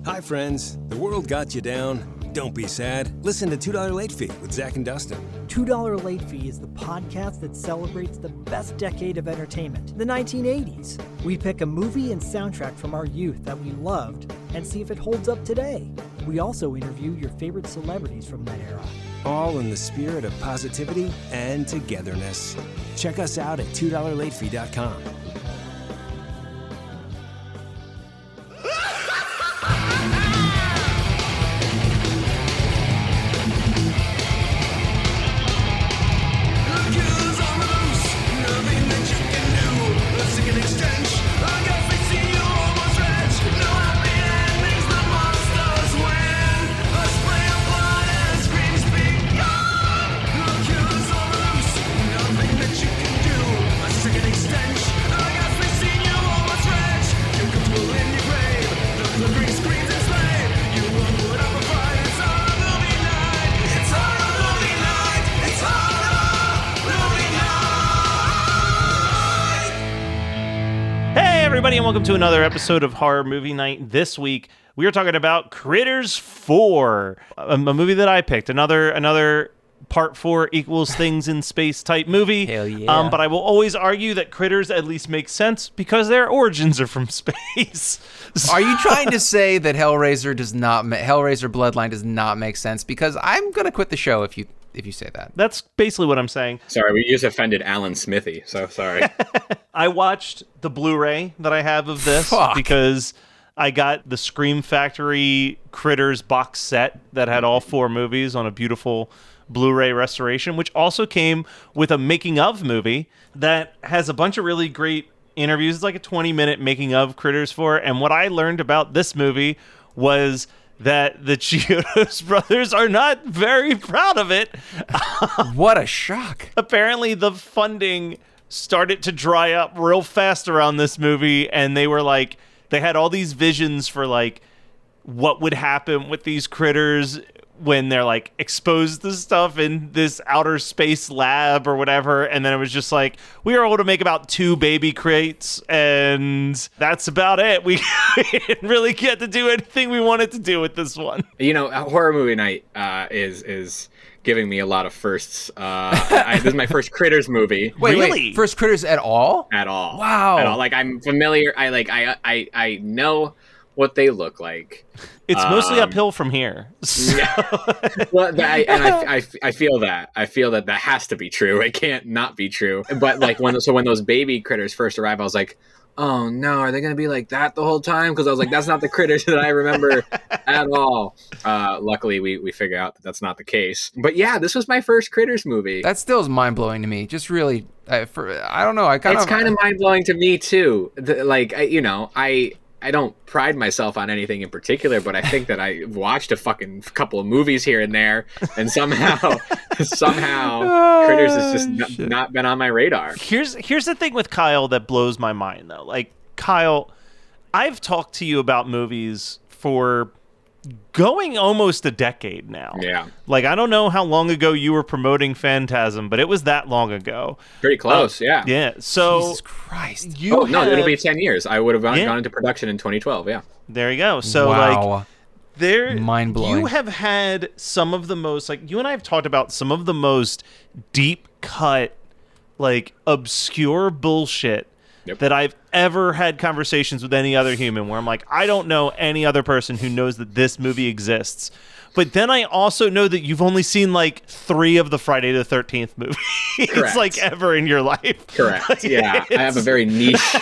Hi, friends. The world got you down. Don't be sad. Listen to $2 Late Fee with Zach and Dustin. $2 Late Fee is the podcast that celebrates the best decade of entertainment, the 1980s. We pick a movie and soundtrack from our youth that we loved and see if it holds up today. We also interview your favorite celebrities from that era. All in the spirit of positivity and togetherness. Check us out at $2latefee.com. Everybody, and welcome to another episode of Horror Movie Night. This week, we are talking about Critters 4, a movie that I picked. Another Part 4 equals things in space type movie. Hell yeah. But I will always argue that Critters at least makes sense because their origins are from space. Are you trying to say that Hellraiser Bloodline does not make sense? Because I'm going to quit the show if you say that. That's basically what I'm saying. Sorry, we just offended Alan Smithy, so sorry. I watched the Blu-ray that I have of this because I got the Scream Factory Critters box set that had all 4 movies on a beautiful Blu-ray restoration, which also came with a making-of movie that has a bunch of really great interviews. It's like a 20-minute making-of Critters 4, and what I learned about this movie was that the Chiodos brothers are not very proud of it. What a shock. Apparently, the funding started to dry up real fast around this movie, and they were like, they had all these visions for like what would happen with these critters when they're like exposed to stuff in this outer space lab or whatever. And then it was just like, we were able to make about 2 baby crates, and that's about it. We didn't really get to do anything we wanted to do with this one. You know, Horror Movie Night is giving me a lot of firsts. This is my first Critters movie. Wait, first Critters at all? At all. Wow. At all. Like, I'm familiar. I know what they look like. It's mostly uphill from here. So. Well, I feel that. I feel that has to be true. It can't not be true. But like when those baby critters first arrive, I was like, oh no, are they going to be like that the whole time? Because I was like, that's not the critters that I remember at all. Luckily, we figure out that that's not the case. But yeah, this was my first Critters movie. That still is mind blowing to me. Just really, I don't know. It's kind of mind blowing to me too. I don't pride myself on anything in particular, but I think that I watched a fucking couple of movies here and there, and somehow Critters has just not been on my radar. Here's the thing with Kyle that blows my mind, though. Like, Kyle, I've talked to you about movies for going almost a decade now. Yeah. Like, I don't know how long ago you were promoting Phantasm, but it was that long ago. Pretty close, yeah. Yeah, so... Jesus Christ. No, it'll be 10 years. I would have gone into production in 2012, yeah. There you go. So, wow. Mind-blowing. You have had some of the most... Like, you and I have talked about some of the most deep-cut, like, obscure bullshit that I've ever had conversations with any other human where I'm like, I don't know any other person who knows that this movie exists. But then I also know that you've only seen like 3 of the Friday the 13th movies like ever in your life. Correct. Like, yeah. I have a very niche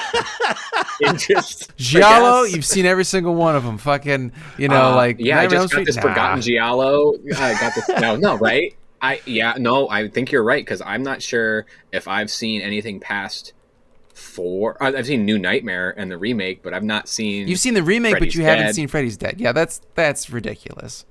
interest. Giallo, you've seen every single one of them. Fucking, I just got this Forgotten Giallo. I got this. No, right? I think you're right, because I'm not sure if I've seen anything past 4. I've seen New Nightmare and the remake, but I've not seen. You've seen the remake, Freddy's but you haven't seen Freddy's Dead. Yeah, that's ridiculous.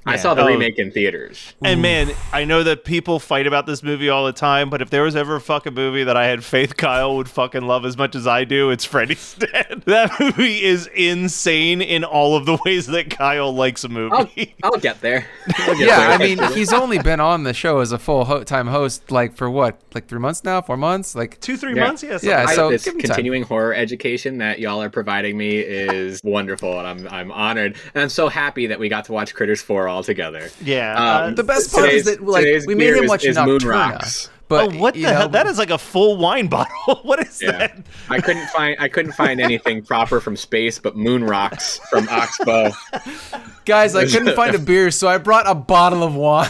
I saw the remake in theaters. And man, I know that people fight about this movie all the time, but if there was ever a fucking movie that I had faith Kyle would fucking love as much as I do, it's Freddy's Dead. That movie is insane in all of the ways that Kyle likes a movie. I'll get there. I mean, he's only been on the show as a full-time host, like, for what? Like 3 months now? 4 months? Like 2-3 months? Yes. Yeah, so this give him continuing horror education that y'all are providing me is wonderful, and I'm honored. And I'm so happy that we got to watch Critters 4 all together. Yeah. The best part is that, like, we made him watch Moon Nocturna. Rocks. But what the hell? That is like a full wine bottle. What is that? I couldn't find anything proper from space but Moon Rocks from Oxbow. Guys, I couldn't find a beer, so I brought a bottle of wine.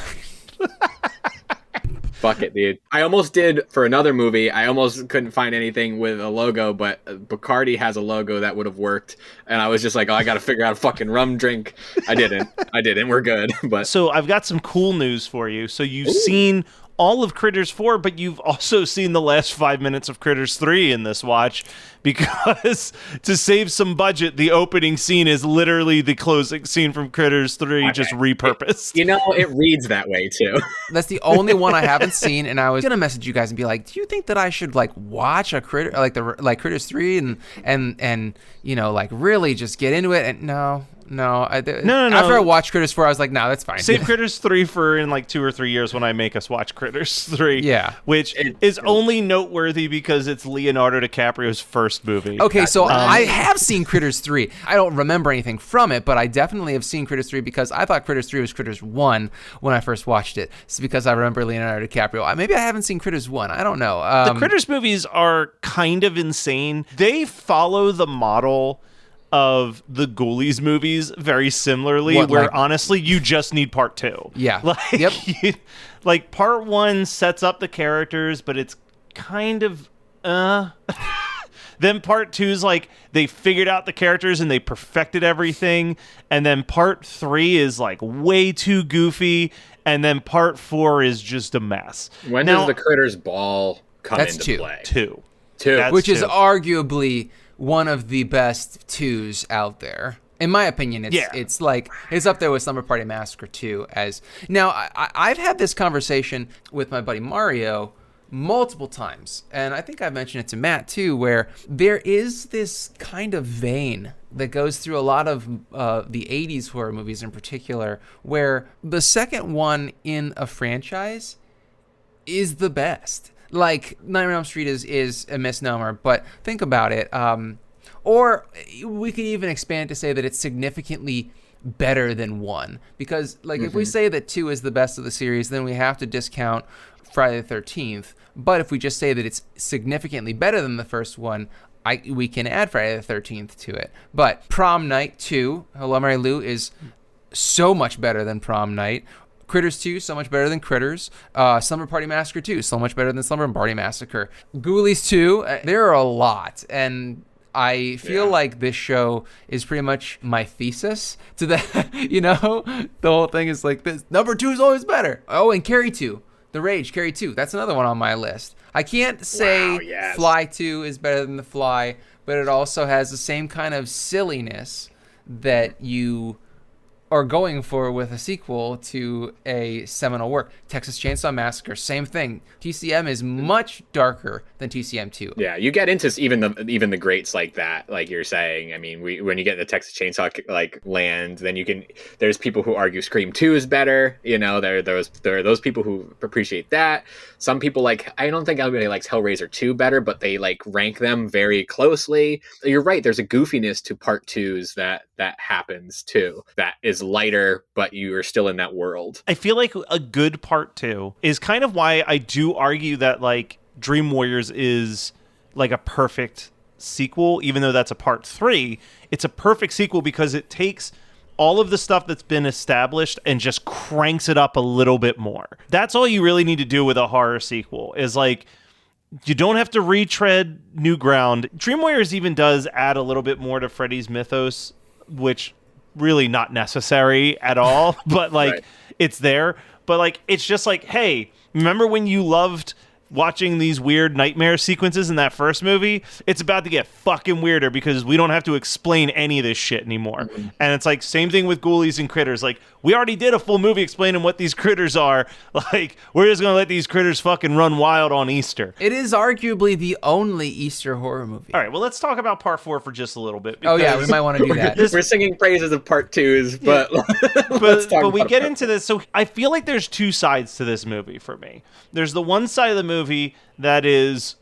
Fuck it, dude. I almost did for another movie. I almost couldn't find anything with a logo, but Bacardi has a logo that would have worked. And I was just like, oh, I got to figure out a fucking rum drink. I didn't. We're good. But So I've got some cool news for you. So you've seen all of Critters 4, but you've also seen the last 5 minutes of Critters 3 in this watch, because to save some budget, the opening scene is literally the closing scene from Critters 3, just repurposed. It reads that way too. That's the only one I haven't seen, and I was gonna message you guys and be like, "Do you think that I should like watch a Critter like Critters 3 and like really just get into it?" And no. After I watched Critters 4, I was like, "No, that's fine." Save Critters 3 for in like 2 or 3 years when I make us watch Critters 3. Yeah. Which is only noteworthy because it's Leonardo DiCaprio's first movie. Okay, so I have seen Critters 3. I don't remember anything from it, but I definitely have seen Critters 3 because I thought Critters 3 was Critters 1 when I first watched it. It's because I remember Leonardo DiCaprio. Maybe I haven't seen Critters 1. I don't know. The Critters movies are kind of insane. They follow the model of the Ghoulies movies very similarly, honestly you just need part 2. Yeah. Like part 1 sets up the characters, but it's kind of then part 2 is like they figured out the characters and they perfected everything, and then part 3 is like way too goofy, and then part 4 is just a mess. When does the Critters Ball come into play? 2. Which is arguably one of the best 2s out there. In my opinion, it's up there with Slumber Party Massacre 2. I've had this conversation with my buddy Mario multiple times, and I think I've mentioned it to Matt too, where there is this kind of vein that goes through a lot of the 80s horror movies in particular, where the second one in a franchise is the best. Like Nightmare on Elm Street is a misnomer, but think about it. Or we could even expand to say that it's significantly better than 1. Because if we say that 2 is the best of the series, then we have to discount Friday the 13th. But if we just say that it's significantly better than the first one, we can add Friday the 13th to it. But Prom Night 2, Hello Mary Lou, is so much better than Prom Night. Critters 2, so much better than Critters. Slumber Party Massacre 2, so much better than Slumber Party Massacre. Ghoulies 2, there are a lot. And I feel like this show is pretty much my thesis to that. The whole thing is like this. Number 2 is always better. Oh, and Carrie 2, The Rage, Carrie 2. That's another one on my list. I can't say Fly 2 is better than The Fly, but it also has the same kind of silliness that you are going for with a sequel to a seminal work. Texas Chainsaw Massacre, same thing. TCM is much darker than TCM 2. Yeah, you get into even the greats like that, like you're saying. I mean, when you get in the Texas Chainsaw land, then there's people who argue Scream 2 is better. There are those people who appreciate that. Some people I don't think anybody likes Hellraiser 2 better, but they rank them very closely. You're right, there's a goofiness to part 2s that happens too. That is lighter, but you are still in that world. I feel like a good part 2 is kind of why I do argue that Dream Warriors is a perfect sequel, even though that's a part 3. It's a perfect sequel because it takes all of the stuff that's been established and just cranks it up a little bit more. That's all you really need to do with a horror sequel is you don't have to retread new ground. Dream Warriors even does add a little bit more to Freddy's mythos, which really not necessary at all, but right. It's there. But it's just hey, remember when you loved watching these weird nightmare sequences in that first movie, it's about to get fucking weirder because we don't have to explain any of this shit anymore. Mm-hmm. And it's like, same thing with ghoulies and critters. Like, we already did a full movie explaining what these critters are. Like, we're just going to let these critters fucking run wild on Easter. It is arguably the only Easter horror movie. All right, well, let's talk about part 4 for just a little bit. Oh, yeah, we might want to do that. We're singing praises of part 2s, but but we get into this. So I feel like there's two sides to this movie for me. There's the one side of the movie that is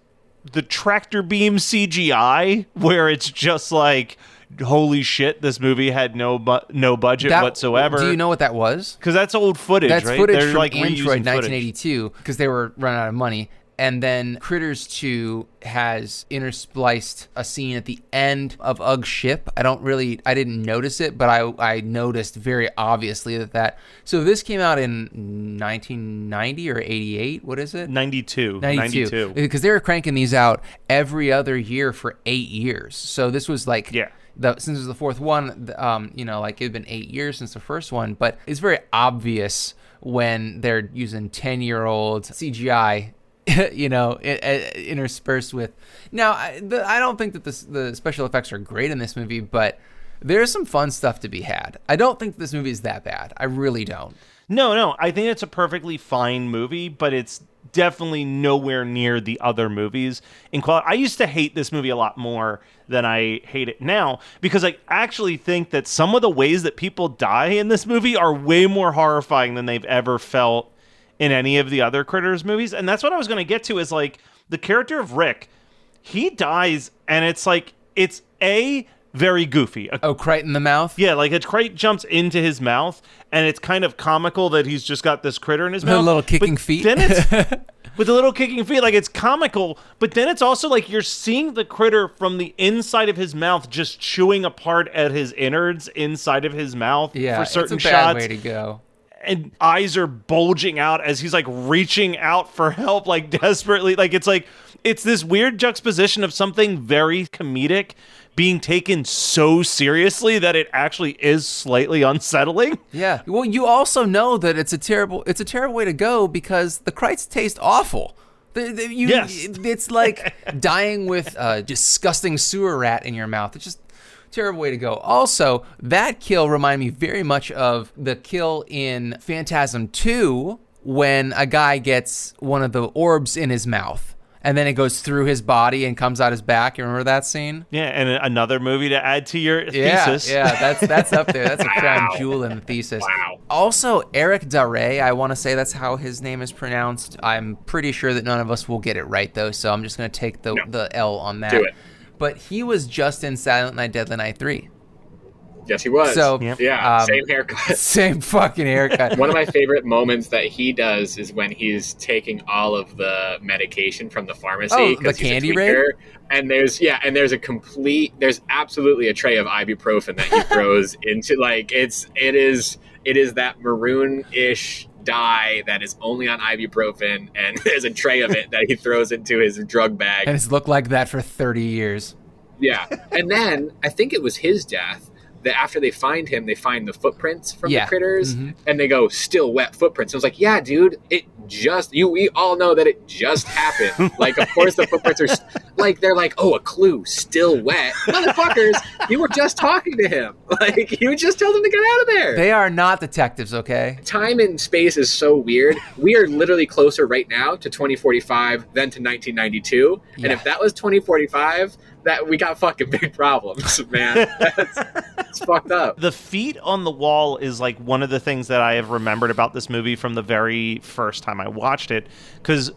the tractor beam CGI, where it's just like, holy shit, this movie had no budget whatsoever. Do you know what that was? Because that's old footage, right? That's footage They're from like Android 1982, because they were running out of money. And then Critters 2 has interspliced a scene at the end of Ugg's ship. I didn't notice it, but I noticed very obviously that. So this came out in 1990 or 88. What is it? 92. Because they were cranking these out every other year for 8 years. So this was like... Yeah. Since it was the fourth one, like it had been 8 years since the first one, but it's very obvious when they're using 10-year-old CGI, interspersed with. Now, I don't think that the special effects are great in this movie, but there's some fun stuff to be had. I don't think this movie is that bad. I really don't. No, I think it's a perfectly fine movie, but it's definitely nowhere near the other movies in quality. I used to hate this movie a lot more than I hate it now, because I actually think that some of the ways that people die in this movie are way more horrifying than they've ever felt in any of the other Critters movies. And that's what I was going to get to, is like the character of Rick, he dies and it's like, it's very goofy. Crate in the mouth? Yeah, like a crate jumps into his mouth, and it's kind of comical that he's just got this critter in his mouth. With little kicking feet. Then it's with the little kicking feet, like it's comical, but then it's also like you're seeing the critter from the inside of his mouth just chewing apart at his innards inside of his mouth for certain it's a shots. bad way to go. And eyes are bulging out as he's like reaching out for help, like desperately. Like it's this weird juxtaposition of something very comedic being taken so seriously that it actually is slightly unsettling. Yeah. Well, you also know that it's a terrible way to go, because the Krites taste awful. Yes. It's like dying with a disgusting sewer rat in your mouth. It's just a terrible way to go. Also, that kill reminded me very much of the kill in Phantasm 2 when a guy gets one of the orbs in his mouth. And then it goes through his body and comes out his back. You remember that scene? Yeah, and another movie to add to your thesis. Yeah, that's up there. That's a crown jewel in the thesis. Wow. Also, Eric Daray, I want to say that's how his name is pronounced. I'm pretty sure that none of us will get it right, though, so I'm just going to take the L on that. Do it. But he was just in Silent Night, Deadly Night 3. Yes, he was. So, yeah, same haircut. Same fucking haircut. One of my favorite moments that he does is when he's taking all of the medication from the pharmacy. Oh, the candy raid? And there's absolutely a tray of ibuprofen that he throws into, like, it is that maroon-ish dye that is only on ibuprofen, and there's a tray of it that he throws into his drug bag. And it's looked like that for 30 years. Yeah. And then I think it was his death that after they find him, they find the footprints from the critters, and they go, still wet footprints. I was like, yeah, dude, we all know that it just happened. Like, of course the footprints are, like, they're like, oh, a clue, still wet. Motherfuckers, you were just talking to him. Like, you just told him to get out of there. They are not detectives, okay? Time and space is so weird. We are literally closer right now to 2045 than to 1992. Yeah. And if that was 2045, that we got fucking big problems, man. It's fucked up. The feet on the wall is like one of the things that I have remembered about this movie from the very first time I watched it. Because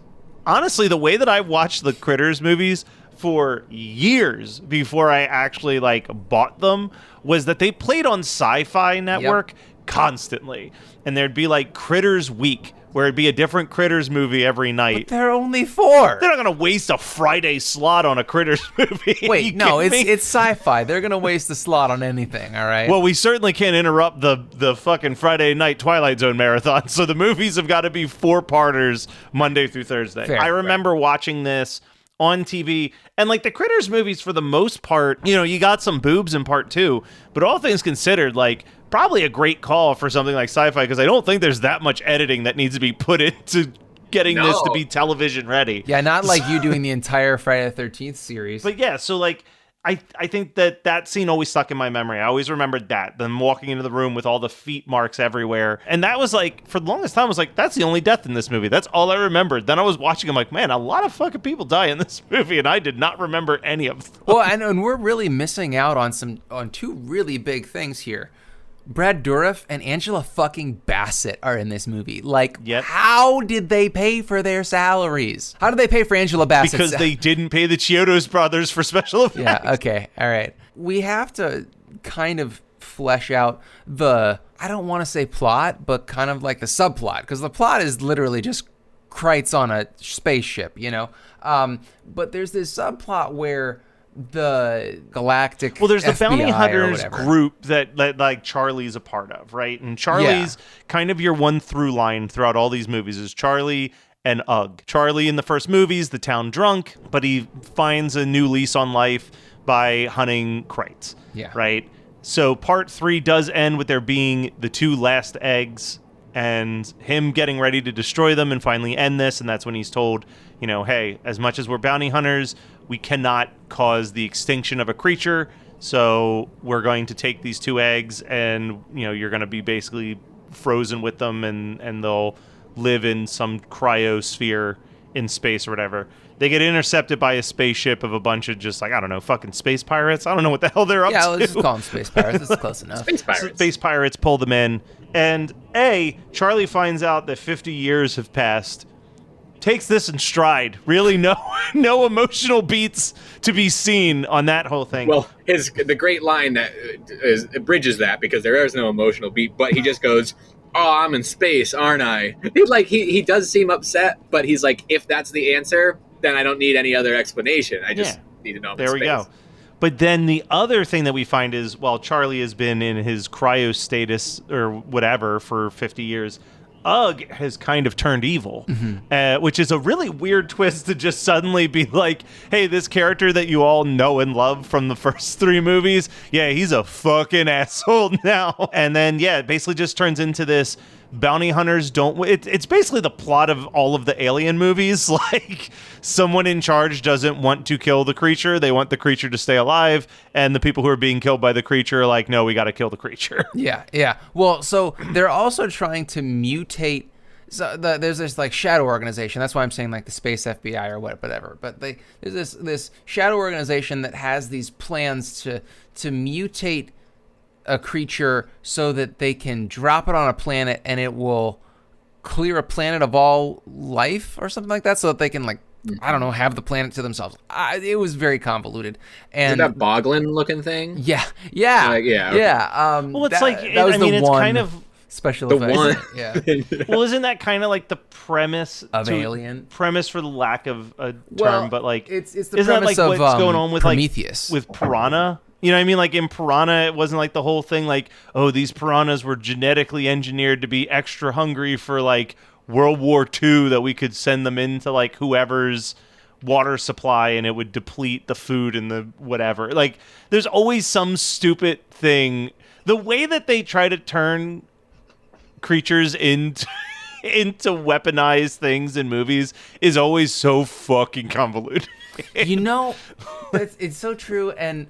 honestly, the way that I watched the Critters movies for years before I actually like bought them was that they played on Sci-Fi Network constantly. And there'd be like Critters Week, where it'd be a different Critters movie every night. But there are only 4. They're not going to waste a Friday slot on a Critters movie. Wait, no, it's sci-fi. They're going to waste the slot on anything, all right? Well, we certainly can't interrupt the fucking Friday night Twilight Zone marathon, so the movies have got to be 4-parters Monday through Thursday. Fair, I remember watching this on TV, and like the Critters movies, for the most part, you got some boobs in part 2, but all things considered, like, probably a great call for something like Sci-Fi, because I don't think there's that much editing that needs to be put into getting this to No. be television ready. Yeah, not like you doing the entire Friday the 13th series. But yeah, so like I think that scene always stuck in my memory. I always remembered them walking into the room with all the feet marks everywhere. And that was like, for the longest time, I was like, that's the only death in this movie. That's all I remembered. Then I was watching, I'm like, man, a lot of fucking people die in this movie, and I did not remember any of them. Well, and we're really missing out on two really big things here. Brad Dourif and Angela fucking Bassett are in this movie. Like, Yep. How did they pay for their salaries? How did they pay for Angela Bassett? Because they didn't pay the Chiodos brothers for special effects. Yeah, okay, all right. We have to kind of flesh out I don't want to say plot, but kind of like the subplot, because the plot is literally just Kreitz on a spaceship, you know? But there's this subplot where the galactic there's the FBI bounty or hunters whatever. group that like Charlie's a part of, right? And Charlie's kind of your one through line throughout all these movies is Charlie and Ugg. Charlie in the first movies, the town drunk, but he finds a new lease on life by hunting Kreitz. Yeah. Right? So part 3 does end with there being the 2 last eggs and him getting ready to destroy them and finally end this. And that's when he's told, you know, hey, as much as we're bounty hunters, we cannot cause the extinction of a creature. So we're going to take these 2 eggs and, you know, you're going to be basically frozen with them and they'll live in some cryosphere in space or whatever. They get intercepted by a spaceship of a bunch of just like, I don't know, fucking space pirates. I don't know what the hell they're up to. Yeah, let's just call them space pirates. It's close enough. Space pirates. Space pirates pull them in. And Charlie finds out that 50 years have passed, takes this in stride. Really no emotional beats to be seen on that whole thing. Well, the great line that bridges that, because there is no emotional beat, but he just goes, "Oh, I'm in space, aren't I?" He does seem upset, but he's like, if that's the answer, then I don't need any other explanation. I just need to know I'm in there we space. go. But then the other thing that we find is, while Charlie has been in his cryo status or whatever for 50 years, Ugg has kind of turned evil, which is a really weird twist to just suddenly be like, hey, this character that you all know and love from the first 3 movies, yeah, he's a fucking asshole now. And then, yeah, it basically just turns into this bounty hunters don't... It's basically the plot of all of the Alien movies. Like, someone in charge doesn't want to kill the creature. They want the creature to stay alive. And the people who are being killed by the creature are like, no, we got to kill the creature. Yeah. Well, so they're also trying to mutate. So there's this like shadow organization. That's why I'm saying like the space FBI or whatever. But there's this shadow organization that has these plans to mutate a creature so that they can drop it on a planet and it will clear a planet of all life or something like that, so that they can, like, I don't know, have the planet to themselves. It was very convoluted. And is that Boglin looking thing? Yeah. Okay. Well, it's it's kind of special the effects. one. Yeah. Well, isn't that kind of like the premise Of Alien? Premise for the lack of a term, Well, but like it's the isn't that premise like of what's going on with Prometheus. like with Piranha? You know what I mean? Like in Piranha, it wasn't like the whole thing like, oh, these piranhas were genetically engineered to be extra hungry for like World War II, that we could send them into like whoever's water supply and it would deplete the food and the whatever. Like, there's always some stupid thing. The way that they try to turn creatures into weaponized things in movies is always so fucking convoluted. You know, it's so true. And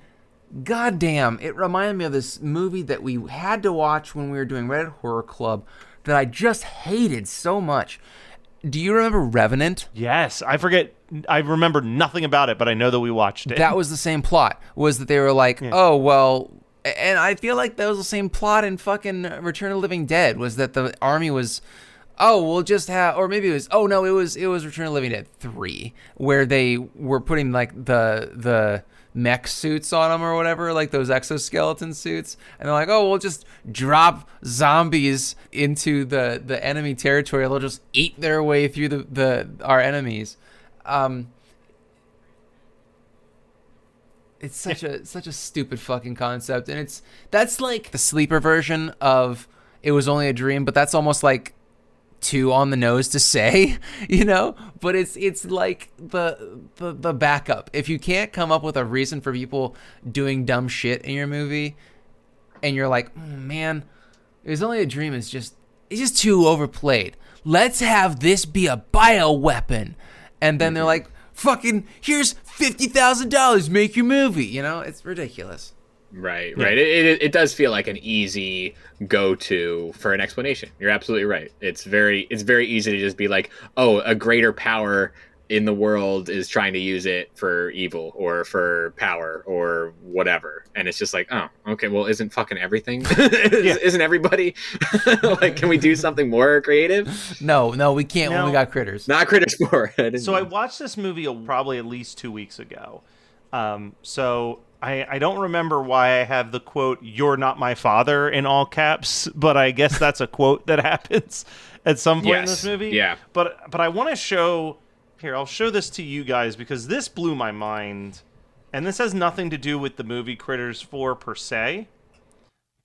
goddamn, it reminded me of this movie that we had to watch when we were doing Reddit Horror Club that I just hated so much. Do you remember Revenant? Yes, I forget. I remember nothing about it, but I know that we watched it. That was the same plot. Was that they were like, oh well, and I feel like that was the same plot in fucking Return of the Living Dead. Was that the army was, oh, we'll just have, or maybe it was, oh no, it was Return of the Living Dead 3, where they were putting like the mech suits on them or whatever, like those exoskeleton suits, and they're like, oh, we'll just drop zombies into the enemy territory. They'll just eat their way through our enemies. It's such a stupid fucking concept, and that's like the sleeper version of It Was Only a Dream, but that's almost like too on the nose to say, you know, but it's like the backup. If you can't come up with a reason for people doing dumb shit in your movie, and you're like, man, It Was Only a Dream it's just too overplayed. let's have this be a bioweapon. And then they're like, fucking, here's $50,000, make your movie. You know, it's ridiculous. Right. It does feel like an easy go-to for an explanation. You're absolutely right. It's very easy to just be like, oh, a greater power in the world is trying to use it for evil or for power or whatever. And it's just like, oh, okay, well, isn't fucking everything? Isn't everybody? Like, can we do something more creative? No, we can't when we got Critters. Not Critters 4. I watched this movie probably at least 2 weeks ago. So I don't remember why I have the quote, "You're not my father" in all caps, but I guess that's a quote that happens at some point in this movie. Yeah. But I want to show... Here, I'll show this to you guys because this blew my mind. And this has nothing to do with the movie Critters 4 per se.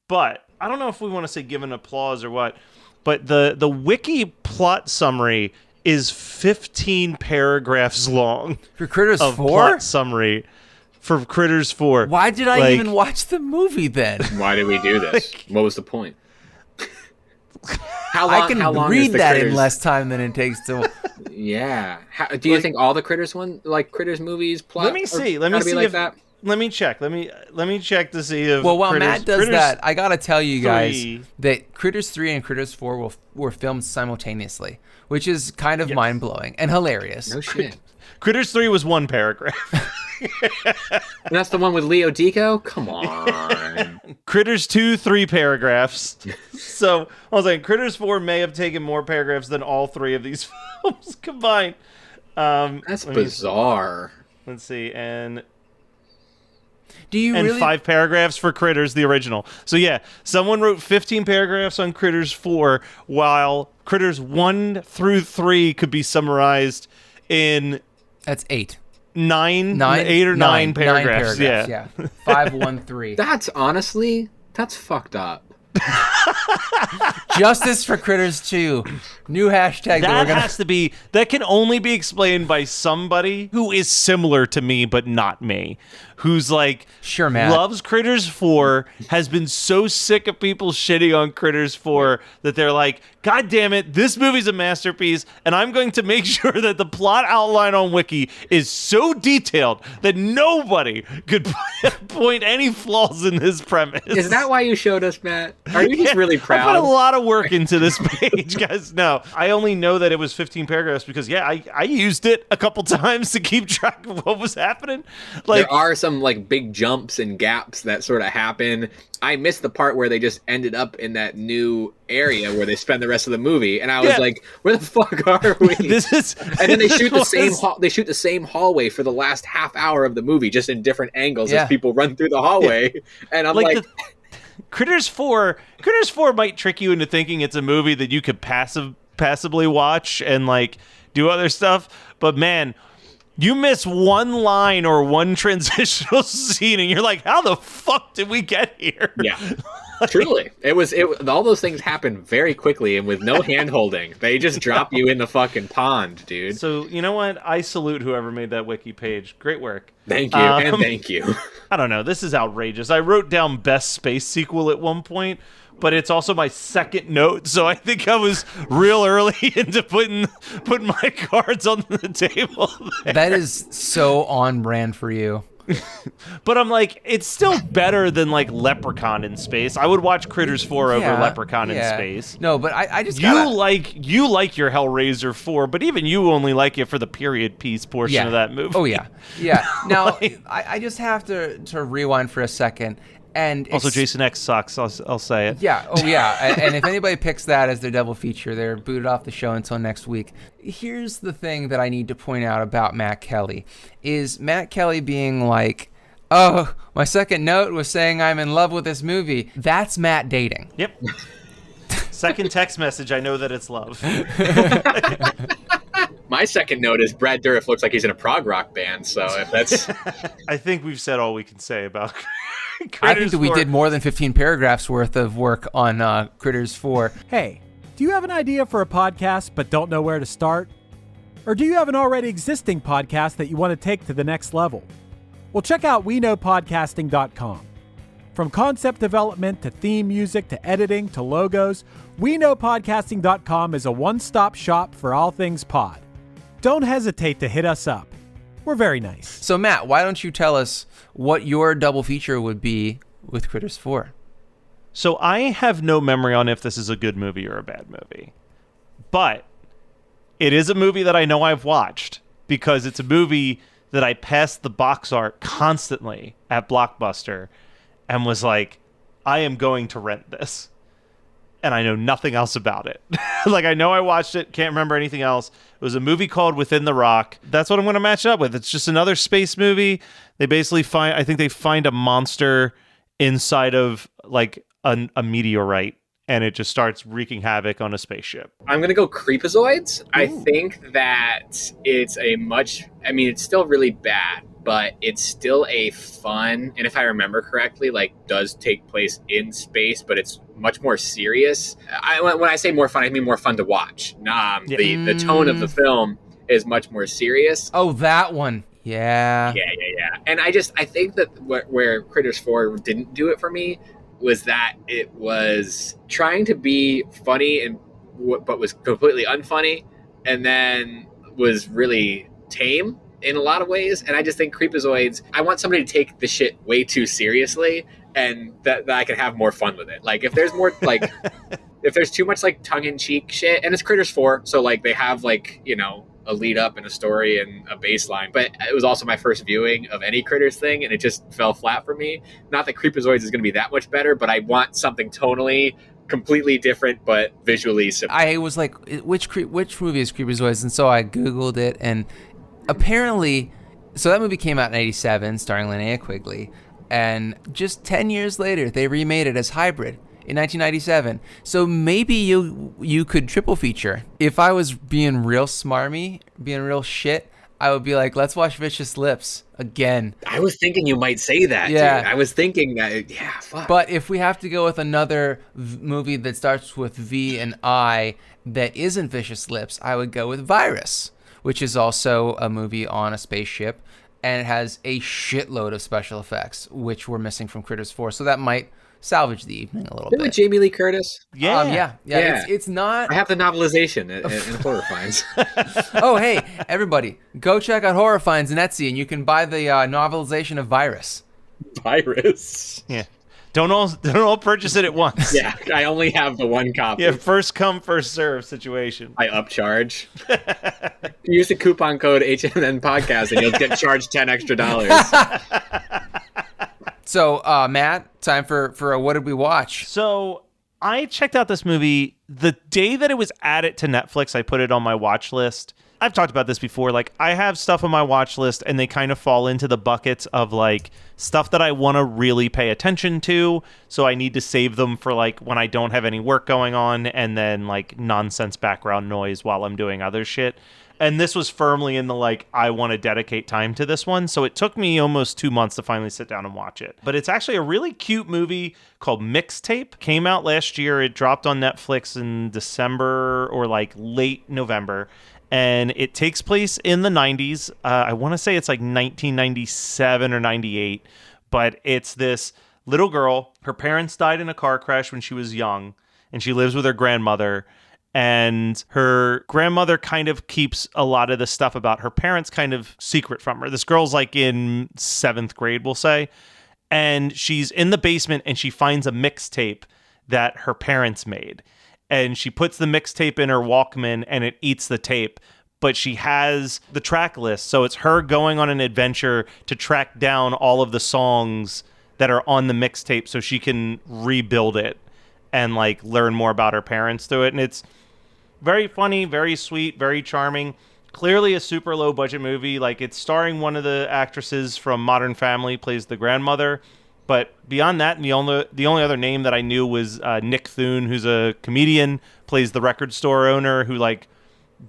But I don't know if we want to say give an applause or what. But the wiki plot summary is 15 paragraphs long. For Critters 4? Plot summary for Critters 4. Why did I even watch the movie then? Why did we do this? What was the point? How long, I can how long read is the that Critters... in less time than it takes to... Yeah. Do you think all the Critters Critters movies plot? Let me see. Let me see like if that? Let me check. Let me check to see if. Well, while Matt does Critters that, I gotta tell you guys 3... that Critters 3 and Critters 4 were filmed simultaneously, which is kind of mind blowing and hilarious. No shit. Critters 3 was 1 paragraph. And that's the one with Leo Dico? Come on. Critters 2, 3 paragraphs. So I was like, Critters 4 may have taken more paragraphs than all 3 of these films combined. That's bizarre. Let's see, and Do you really? 5 paragraphs for Critters, the original. So yeah, someone wrote 15 paragraphs on Critters 4, while Critters 1 through 3 could be summarized in That's 8. 8 or 9 paragraphs. Yeah. 5, 1, 3. That's fucked up. Justice for Critters 2. New hashtag that can only be explained by somebody who is similar to me but not me, who's like, sure, man, loves Critters 4, has been so sick of people shitting on Critters 4 that they're like, God damn it, this movie's a masterpiece, and I'm going to make sure that the plot outline on Wiki is so detailed that nobody could point any flaws in this premise. Is that why you showed us, Matt? Are you just really proud? I put a lot of work into this page, guys. No, I only know that it was 15 paragraphs because, I used it a couple times to keep track of what was happening. Like, there are some big jumps and gaps that sort of happen. I missed the part where they just ended up in that new area where they spend the rest of the movie, and I was like, "Where the fuck are we?" And then they shoot the same hallway for the last half hour of the movie, just in different angles as people run through the hallway, and I'm like Critters 4 might trick you into thinking it's a movie that you could passively watch and do other stuff, but man, you miss one line or one transitional scene and you're like, how the fuck did we get here? Yeah. Truly. It was all those things happen very quickly and with no hand holding. They just drop you in the fucking pond, dude. So, you know what? I salute whoever made that wiki page. Great work. Thank you, and thank you. I don't know. This is outrageous. I wrote down best space sequel at one point, but it's also my second note, so I think I was real early into putting my cards on the table there. That is so on brand for you. But I'm like, it's still better than Leprechaun in Space. I would watch Critters 4 over Leprechaun in Space. No, but I just you like your Hellraiser 4, but even you only like it for the period piece portion of that movie. Oh yeah. Now I just have to rewind for a second. And also, Jason X sucks. I'll say it. Yeah. Oh, yeah. And if anybody picks that as their double feature, they're booted off the show until next week. Here's the thing that I need to point out about Matt Kelly is Matt Kelly being like, "Oh, my second note was saying I'm in love with this movie." That's Matt dating. Yep. Second text message. I know that it's love. My second note is Brad Dourif looks like he's in a prog rock band. So if that's, I think we've said all we can say about. I think that we did more than 15 paragraphs worth of work on Critters 4. Hey, do you have an idea for a podcast but don't know where to start? Or do you have an already existing podcast that you want to take to the next level? Well, check out WeKnowPodcasting.com. From concept development to theme music to editing to logos, WeKnowPodcasting.com is a one-stop shop for all things pod. Don't hesitate to hit us up. We're very nice. So Matt, why don't you tell us what your double feature would be with Critters 4? So I have no memory on if this is a good movie or a bad movie. But it is a movie that I know I've watched because it's a movie that I passed the box art constantly at Blockbuster and was like, I am going to rent this. And I know nothing else about it. Like, I know I watched it, can't remember anything else. It was a movie called Within the Rock. That's what I'm going to match it up with. It's just another space movie. They basically find a monster inside of, like, a meteorite, and it just starts wreaking havoc on a spaceship. I'm going to go Creepazoids. Ooh. I think that it's it's still really bad, but it's still a fun, and if I remember correctly, like, does take place in space, but it's much more serious. When I say more fun, I mean more fun to watch. The tone of the film is much more serious. Oh, that one. Yeah. Yeah. And I think that where Critters 4 didn't do it for me was that it was trying to be funny but was completely unfunny, and then was really tame in a lot of ways. And I just think Creepazoids, I want somebody to take the shit way too seriously, and that I can have more fun with it. Like, if there's more, like, if there's too much, like, tongue-in-cheek shit, and it's Critters 4, so, like, they have, like, you know, a lead up and a story and a baseline, but it was also my first viewing of any Critters thing, and it just fell flat for me. Not that Creepazoids is going to be that much better, but I want something tonally completely different, but visually similar. I was like, which movie is Creepazoids? And so I Googled it, and apparently, so that movie came out in 1987, starring Linnea Quigley, and just 10 years later, they remade it as Hybrid in 1997. So maybe you could triple feature. If I was being real smarmy, being real shit, I would be like, let's watch Vicious Lips again. I was thinking you might say that, yeah. Dude. I was thinking that, yeah, fuck. But if we have to go with another movie that starts with V and I that isn't Vicious Lips, I would go with Virus, which is also a movie on a spaceship, and it has a shitload of special effects, which we're missing from Critters 4. So that might salvage the evening a little bit. With Jamie Lee Curtis? Yeah. It's not. I have the novelization in Horror Finds. Oh, hey, everybody, go check out Horror Finds in Etsy, and you can buy the novelization of Virus. Virus? Yeah. Don't all purchase it at once. Yeah, I only have the one copy. Yeah, first come, first serve situation. I upcharge. Use the coupon code HNN Podcast and you'll get charged $10 extra. So, Matt, time for a What Did We Watch? So, I checked out this movie the day that it was added to Netflix. I put it on my watch list. I've talked about this before. Like, I have stuff on my watch list, and they kind of fall into the buckets of, like, stuff that I want to really pay attention to. So I need to save them for, like, when I don't have any work going on, and then, like, nonsense background noise while I'm doing other shit. And this was firmly in the, like, I want to dedicate time to this one. So it took me almost 2 months to finally sit down and watch it. But it's actually a really cute movie called Mixtape. Came out last year. It dropped on Netflix in December or, like, late November. And it takes place in the 90s. I want to say it's like 1997 or 98. But it's this little girl. Her parents died in a car crash when she was young. And she lives with her grandmother. And her grandmother kind of keeps a lot of the stuff about her parents kind of secret from her. This girl's like in 7th grade, we'll say. And she's in the basement and she finds a mixtape that her parents made. And she puts the mixtape in her Walkman and it eats the tape. But she has the track list. So it's her going on an adventure to track down all of the songs that are on the mixtape so she can rebuild it and like learn more about her parents through it. And it's very funny, very sweet, very charming. Clearly a super low budget movie. Like, it's starring one of the actresses from Modern Family, plays the grandmother. But beyond that, the only other name that I knew was Nick Thune, who's a comedian, plays the record store owner who like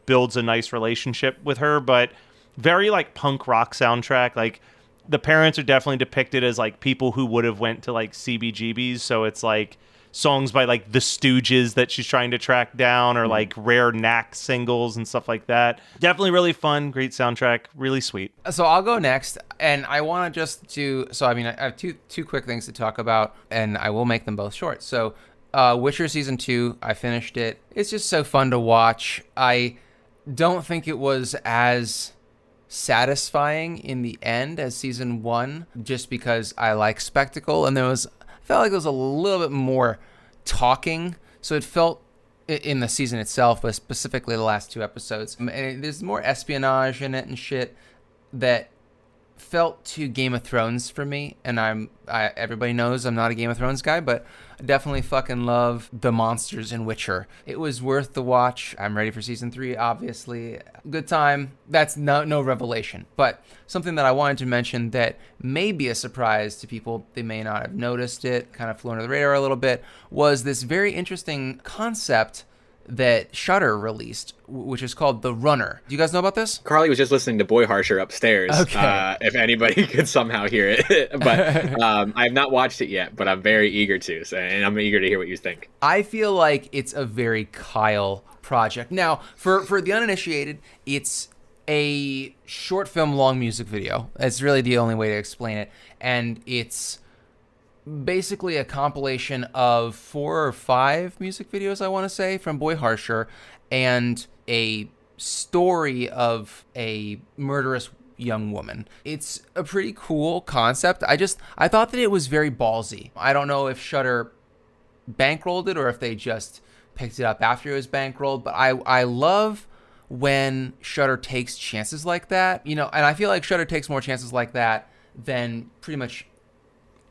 builds a nice relationship with her. But very like punk rock soundtrack. Like, the parents are definitely depicted as like people who would have went to like CBGBs. So it's like songs by like the Stooges that she's trying to track down, or like rare Knack singles and stuff like that. Definitely really fun, great soundtrack, really sweet. So I'll go next, and I want to just do. So I mean, I have two quick things to talk about, and I will make them both short. So, Witcher season 2, I finished it. It's just so fun to watch. I don't think it was as satisfying in the end as season 1, just because I like spectacle, and I felt like there was a little bit more talking. So it felt in the season itself, but specifically the last 2 episodes, and there's more espionage in it and shit that felt too Game of Thrones for me. And everybody knows I'm not a Game of Thrones guy, but I definitely fucking love the monsters in Witcher. It was worth the watch. I'm ready for season 3, obviously. Good time. That's no revelation, but something that I wanted to mention that may be a surprise to people, they may not have noticed it, kind of flew under the radar a little bit, was this very interesting concept that Shudder released, which is called The Runner. Do you guys know about this? Carly was just listening to Boy Harsher upstairs. Okay. If anybody could somehow hear it. But I have not watched it yet, but I'm very eager to. And I'm eager to hear what you think. I feel like it's a very Kyle project. Now, for the uninitiated, it's a short film long music video. That's really the only way to explain it. And it's basically a compilation of 4 or 5 music videos, I want to say, from Boy Harsher, and a story of a murderous young woman. It's a pretty cool concept. I thought that it was very ballsy. I don't know if Shudder bankrolled it or if they just picked it up after it was bankrolled, but I love when Shudder takes chances like that, and I feel like Shudder takes more chances like that than pretty much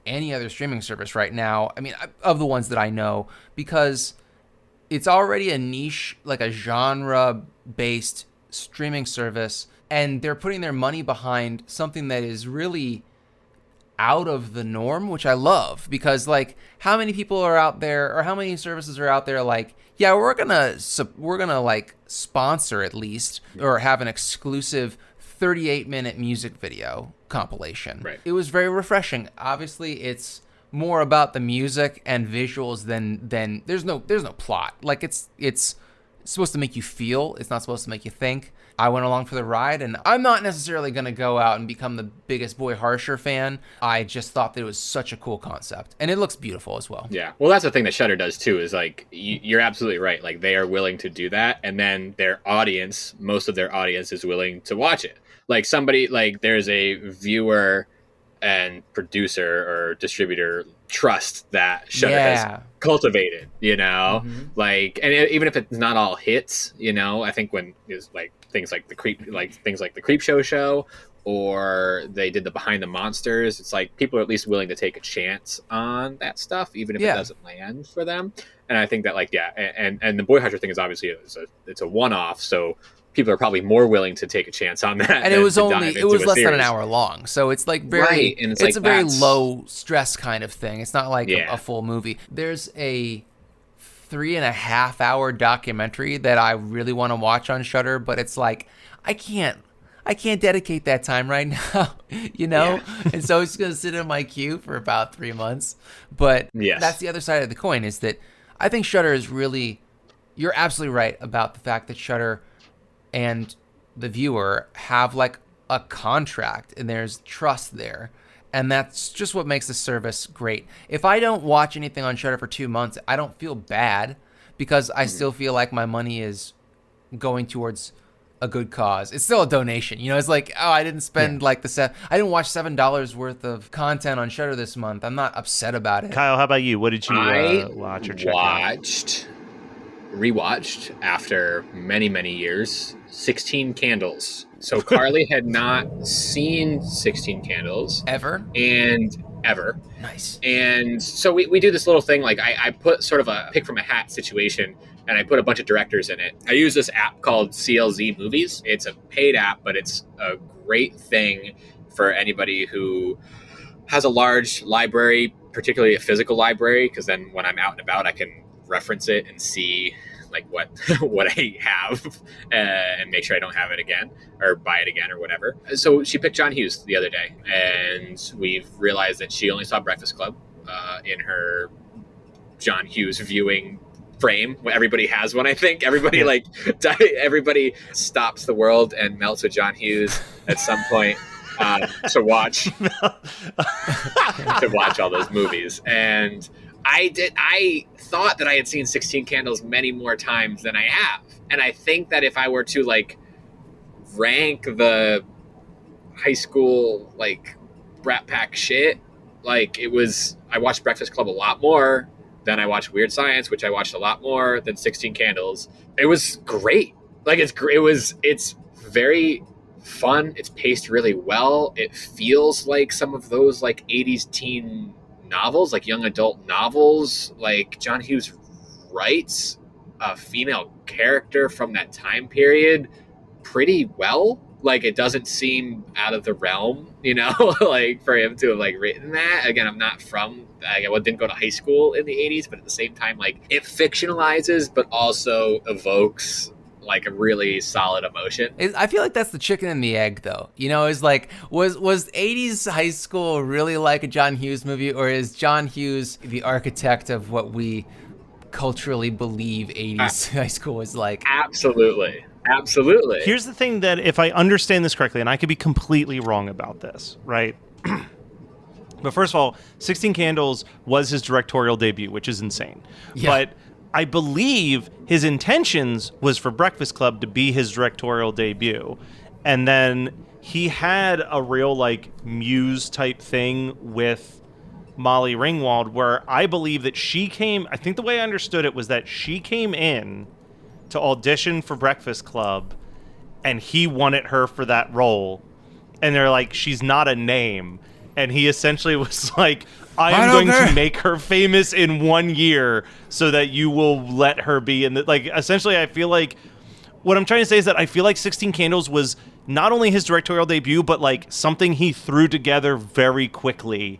any other streaming service right now. I mean, of the ones that I know, because it's already a niche, like a genre-based streaming service, and they're putting their money behind something that is really out of the norm, which I love, because like how many people are out there, or how many services are out there like, yeah, we're gonna like sponsor at least, or have an exclusive 38-minute music video compilation. Right. It was very refreshing. Obviously, it's more about the music and visuals than there's no plot. Like it's supposed to make you feel. It's not supposed to make you think. I went along for the ride, and I'm not necessarily going to go out and become the biggest Boy Harsher fan. I just thought that it was such a cool concept, and it looks beautiful as well. Yeah. Well, that's the thing that Shudder does too, is like, you're absolutely right. Like, they are willing to do that, and then most of their audience is willing to watch it. Like, somebody, like, there's a viewer and producer or distributor trust that Shudder has cultivated, Mm-hmm. Like, and even if it's not all hits, I think when it's like things like the Creep Show, or they did the Behind the Monsters, it's like people are at least willing to take a chance on that stuff, even if it doesn't land for them. And I think that, like, and the Boy Harsher thing is obviously it's a one-off, so people are probably more willing to take a chance on that. And it was less than an hour long, so it's like very, right. And it's a very low stress kind of thing. It's not like a full movie. There's a 3.5 hour documentary that I really want to watch on Shudder, but it's like I can't dedicate that time right now, And so it's gonna sit in my queue for about 3 months. But that's the other side of the coin, is that I think Shudder is really, you're absolutely right about the fact that Shudder and the viewer have like a contract, and there's trust there, and that's just what makes the service great. If I don't watch anything on Shudder for 2 months, I don't feel bad, because I still feel like my money is going towards a good cause. It's still a donation, It's like, oh, I didn't spend I didn't watch $7 worth of content on Shudder this month. I'm not upset about it. Kyle, how about you? What did you watch or check out? Rewatched after many, many years, 16 Candles. So Carly had not seen 16 Candles ever. Nice. And so we do this little thing, like I put sort of a pick from a hat situation, and I put a bunch of directors in it. I use this app called CLZ Movies. It's a paid app, but it's a great thing for anybody who has a large library, particularly a physical library, because then when I'm out and about, I can reference it and see like what I have, and make sure I don't have it again or buy it again or whatever. So she picked John Hughes the other day, and we've realized that she only saw Breakfast Club in her John Hughes viewing frame. Everybody has one, I think. Everybody everybody stops the world and melts with John Hughes at some point to watch all those movies. And I thought that I had seen 16 Candles many more times than I have. And I think that if I were to like rank the high school like Brat Pack shit, like I watched Breakfast Club a lot more than I watched Weird Science, which I watched a lot more than 16 Candles. It was great. Like it's very fun. It's paced really well. It feels like some of those like 80s teen novels, like young adult novels. Like John Hughes writes a female character from that time period pretty well. Like it doesn't seem out of the realm, you know, like for him to have like written that. Again, I'm not from, I didn't go to high school in the 80s, but at the same time, like it fictionalizes, but also evokes like a really solid emotion. I feel like that's the chicken and the egg, though. You know, is like, was 80s high school really like a John Hughes movie, or is John Hughes the architect of what we culturally believe 80s high school is like? Absolutely. Here's the thing, that if I understand this correctly, and I could be completely wrong about this, right? But first of all, 16 Candles was his directorial debut, which is insane. Yeah. But I believe his intentions was for Breakfast Club to be his directorial debut. And then he had a real like muse type thing with Molly Ringwald, where I believe that I think the way I understood it was that she came in to audition for Breakfast Club and he wanted her for that role. And they're like, she's not a name. And he essentially was like, I am going to make her famous in 1 year so that you will let her be in the, like, essentially I feel like what I'm trying to say is that I feel like 16 Candles was not only his directorial debut, but like something he threw together very quickly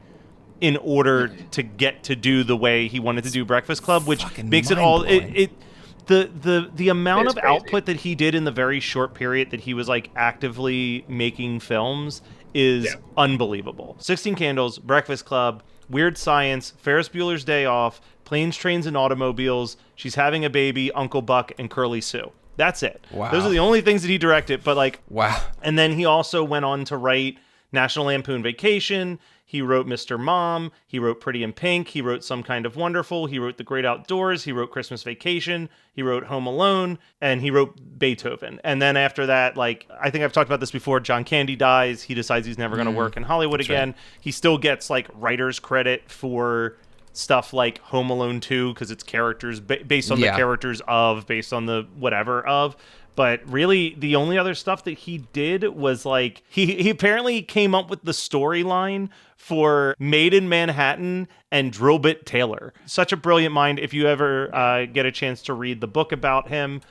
in order to get to do the way he wanted to do Breakfast Club, which makes it all the amount of output that he did in the very short period that he was like actively making films is unbelievable. 16 Candles, Breakfast Club, Weird Science, Ferris Bueller's Day Off, Planes, Trains, and Automobiles, She's Having a Baby, Uncle Buck, and Curly Sue. That's it. Wow. Those are the only things that he directed, but like, wow. And then he also went on to write National Lampoon Vacation. He wrote Mr. Mom. He wrote Pretty in Pink. He wrote Some Kind of Wonderful. He wrote The Great Outdoors. He wrote Christmas Vacation. He wrote Home Alone. And he wrote Beethoven. And then after that, like, I think I've talked about this before, John Candy dies. He decides he's never going to work in Hollywood again. Right. He still gets, like, writer's credit for stuff like Home Alone 2 because it's characters based on the characters of, based on the whatever of. But really, the only other stuff that he did was like, he apparently came up with the storyline for Made in Manhattan and Drillbit Taylor. Such a brilliant mind. If you ever get a chance to read the book about him,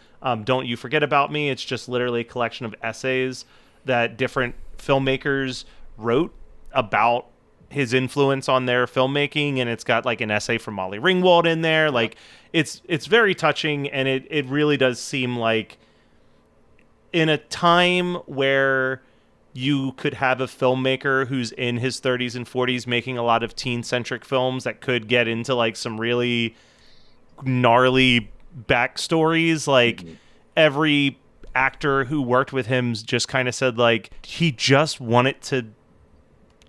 Don't You Forget About Me. It's just literally a collection of essays that different filmmakers wrote about his influence on their filmmaking. And it's got like an essay from Molly Ringwald in there. Like it's very touching. And it really does seem like, in a time where you could have a filmmaker who's in his 30s and 40s making a lot of teen-centric films that could get into like some really gnarly backstories, like every actor who worked with him just kind of said like he just wanted to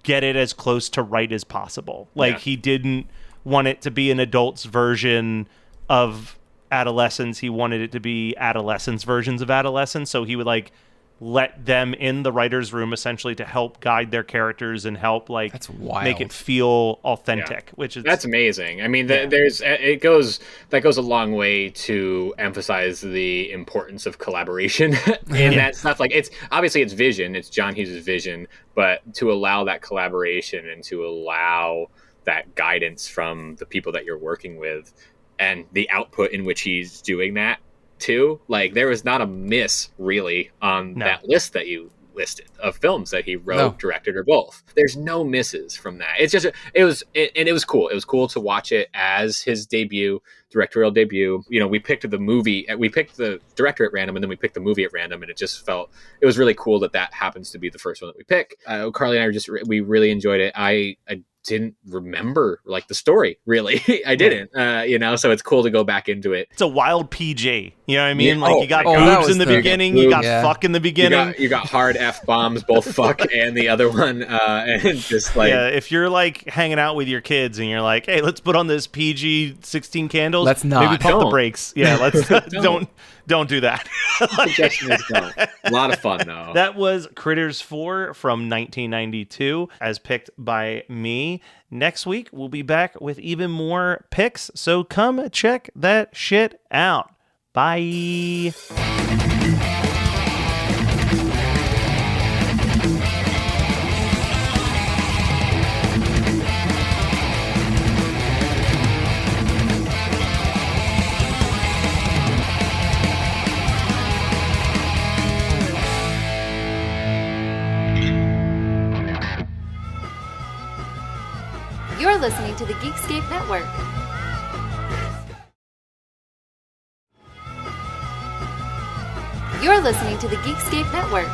get it as close to right as possible. Like he didn't want it to be an adult's version of adolescence. He wanted it to be adolescents' versions of adolescence, so he would like let them in the writer's room essentially to help guide their characters and help like make it feel authentic, which is that's amazing. I mean, that goes a long way to emphasize the importance of collaboration and that stuff. Like it's vision, it's John Hughes' vision, but to allow that collaboration and to allow that guidance from the people that you're working with and the output in which he's doing that too. Like there was not a miss really on that list that you listed of films that he wrote, directed, or both. There's no misses from that. It's just, it was cool. It was cool to watch it as his directorial debut. You know, we picked the director at random and then we picked the movie at random, and it was really cool that happens to be the first one that we pick. Carly and I we really enjoyed it. I didn't remember like the story really. I didn't, so it's cool to go back into it. It's a wild PG. You know what I mean? Yeah. Like you got that boobs was in the the- beginning, you got Yeah. fuck in the beginning. You got hard F-bombs, both fuck and the other one, and just like Yeah, if you're like hanging out with your kids and you're like, hey, let's put on this PG 16 candles. Let's not. Maybe pump the Don't. brakes. Yeah, let's don't do that. suggestion is don't. A lot of fun though. That was Critters 4 from 1992, as picked by me. Next week, we'll be back with even more picks, so come check that shit out. Bye. You're listening to the Geekscape Network. You're listening to the Geekscape Network.